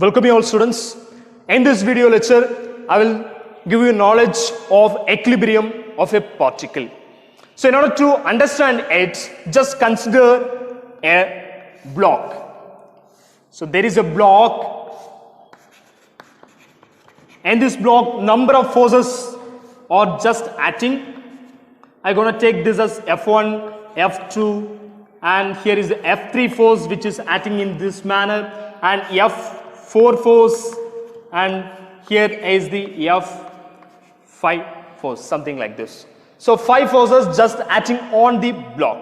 Welcome you all students. In this video lecture, I will give you knowledge of equilibrium of a particle. So in order to understand it, just consider a block. So there is a block, and this block number of forces are just acting. I'm gonna take this as F1, F2, and here is the F3 force which is acting in this manner, and F4 force, and here is the F5 force, something like this. So 5 forces just acting on the block.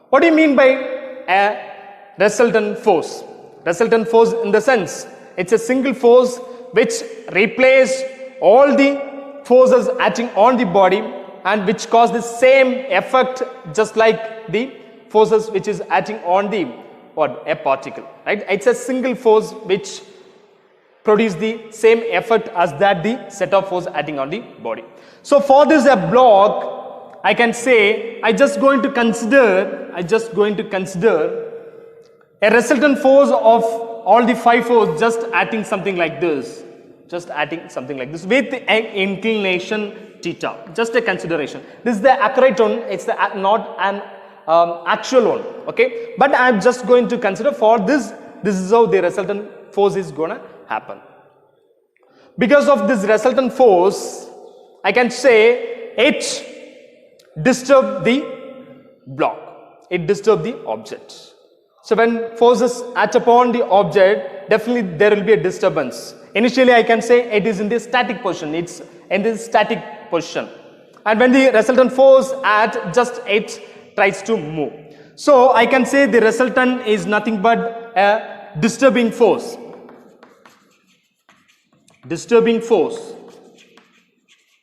What do you mean by a resultant force? Resultant force in the sense it's a single force which replaces all the forces acting on the body and which cause the same effect just like the forces which is acting on the a particle, right? It's a single force which produce the same effect as that the set of force acting on the body. So for this a block, I can say I just going to consider a resultant force of all the 5 forces just acting something like this, with an inclination theta, just a consideration. This is the accurate one, it's the not an actual one, okay? But I'm just going to consider for this is how the resultant force is gonna happen. Because of this resultant force, I can say it disturbs the block, it disturbs the object. So when forces act upon the object, definitely there will be a disturbance. Initially I can say it is in the static position, it's in the static position, and when the resultant force act, just it tries to move. So I can say the resultant is nothing but a disturbing force.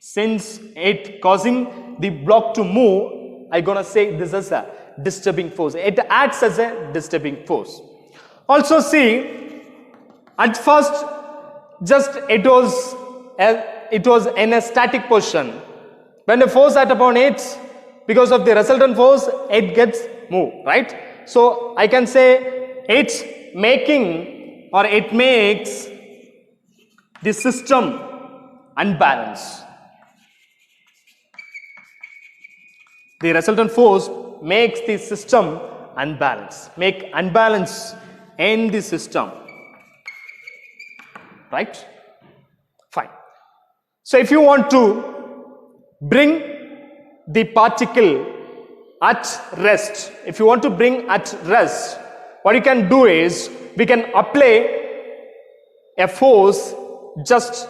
Since it causing the block to move, I gonna say this is a disturbing force. It acts as a disturbing force. Also see, at first just it was in a static position. When the force act upon it, because of the resultant force, it gets moved, right? So I can say it's making or it makes the system unbalanced. The resultant force makes the system unbalanced, make unbalance in the system, right? Fine. So if you want to bring the particle at rest, what you can do is we can apply a force, just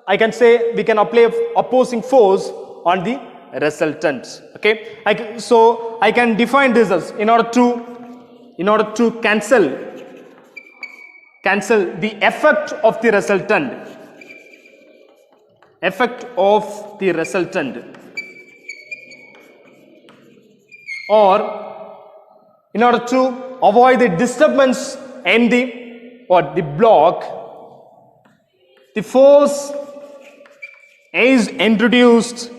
I can say we can apply opposing force on the resultant, okay? So I can define this as in order to cancel the effect of the resultant, or in order to avoid the disturbance in the block, the force is introduced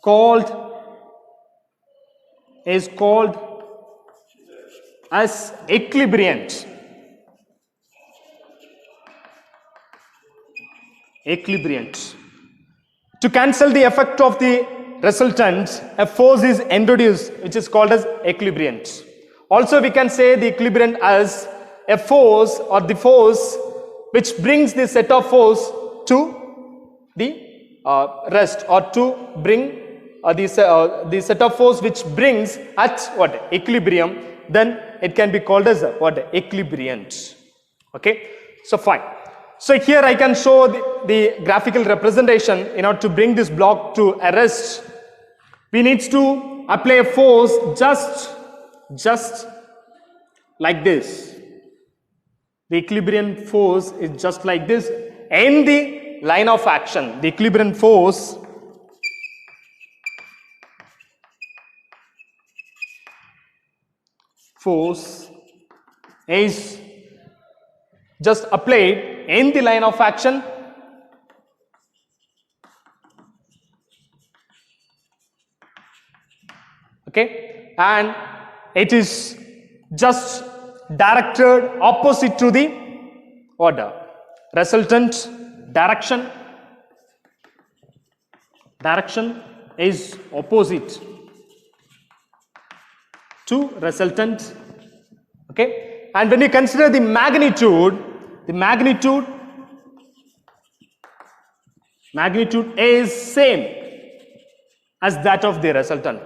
called as equilibriant. To cancel the effect of the resultant, a force is introduced which is called as equilibriant. Also we can say the equilibriant as a force or the force which brings the set of force to the rest, or to bring the set of force which brings at equilibrium, then it can be called as equilibriant, okay? So fine. So here I can show the graphical representation. In order to bring this block to a rest, we need to apply a force just like this. The equilibrium force is just like this in the line of action. The equilibrium force is just applied in the line of action, okay, and it is just directed opposite to the order resultant direction. Direction is opposite to resultant, okay. And when you consider the magnitude is same as that of the resultant.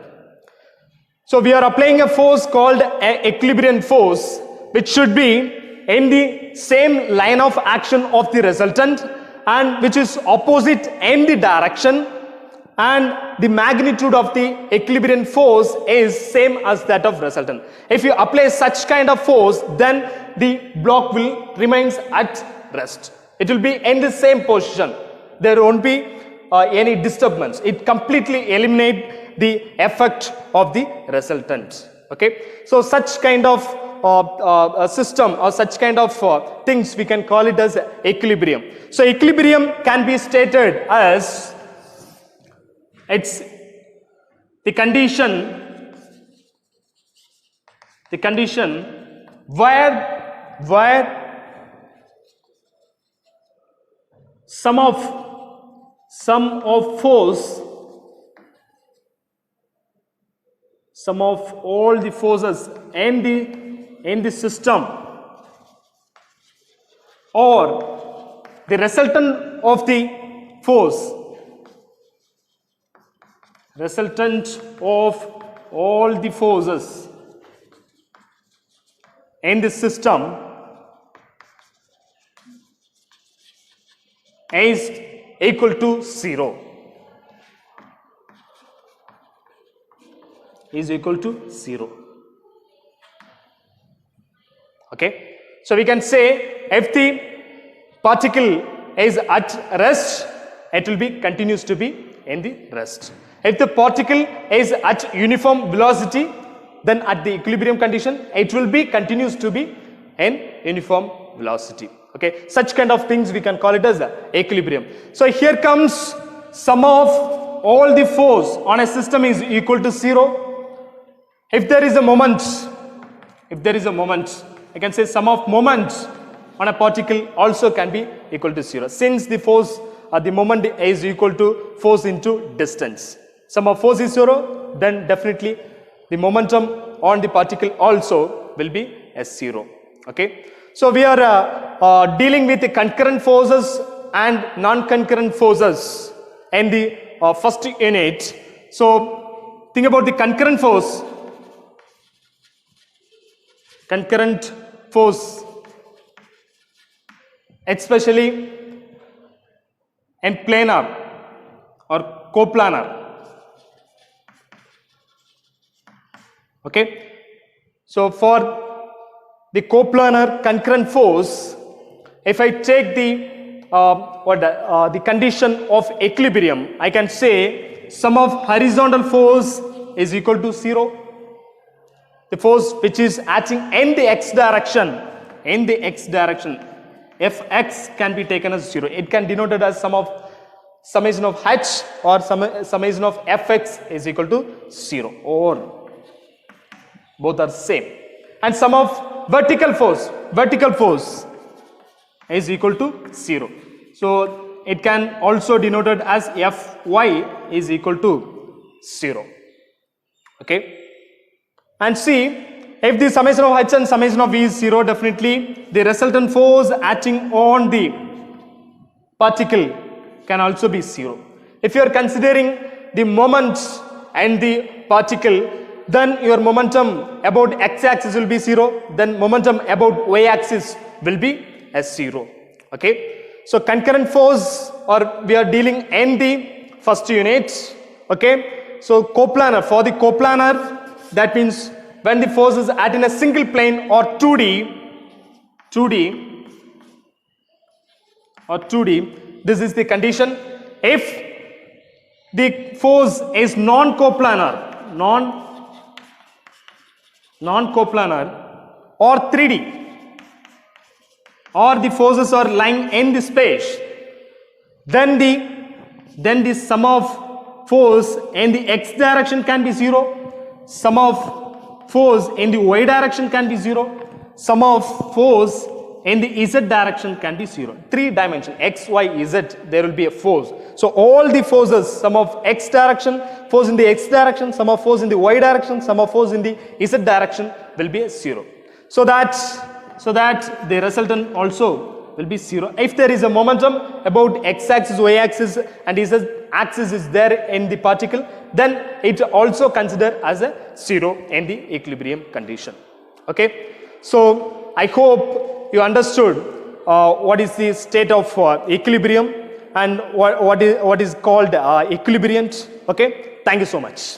So we are applying a force called equilibrium force, which should be in the same line of action of the resultant and which is opposite in the direction, and the magnitude of the equilibrium force is same as that of resultant. If you apply such kind of force, then the block will remains at rest. It will be in the same position. There won't be any disturbance. It completely eliminate the effect of the resultant. Okay, so such kind of system or such kind of things we can call it as equilibrium. So equilibrium can be stated as it's the condition where sum of all the forces in the system or the resultant of the force, resultant of all the forces in the system is equal to 0. Is equal to 0. Okay, so we can say if the particle is at rest, it will be continues to be in the rest. If the particle is at uniform velocity, then at the equilibrium condition it will be continues to be in uniform velocity. Okay, such kind of things we can call it as equilibrium. So here comes sum of all the force on a system is equal to 0. If there is a moment, I can say sum of moments on a particle also can be equal to 0. Since the force or the moment is equal to force into distance. Sum of force is 0, then definitely the momentum on the particle also will be as 0. Okay. So we are dealing with the concurrent forces and non-concurrent forces in the first unit. So think about the concurrent force. Concurrent force, especially in planar or coplanar. Okay, so for the coplanar concurrent force, if I take the condition of equilibrium, I can say sum of horizontal force is equal to 0. The force which is acting in the x direction, Fx can be taken as 0. It can denoted as summation of h or summation of Fx is equal to 0, or both are same. And sum of vertical force is equal to 0. So it can also denoted as Fy is equal to 0. Okay. And see, if the summation of h and summation of v is 0, definitely the resultant force acting on the particle can also be 0. If you are considering the moment and the particle, then your momentum about x-axis will be 0, then momentum about y-axis will be as 0. Okay. So concurrent force, or we are dealing in the first unit. Okay. So coplanar, for the coplanar, that means when the force is at in a single plane or 2D, this is the condition. If the force is non-coplanar or 3D, or the forces are lying in the space, then the sum of force in the x direction can be 0. sum of force in the y direction can be 0. Sum of force in the z direction can be 0. 3 dimension, x, y, z, there will be a force. So all the forces, sum of x direction, force in the x direction, sum of force in the y direction, sum of force in the z direction will be 0. So that the resultant also will be 0. If there is a momentum about x-axis, y-axis and z-axis is there in the particle, then it also considered as a 0 in the equilibrium condition. Okay. So I hope you understood what is the state of equilibrium and what is called equilibrium. Okay. Thank you so much.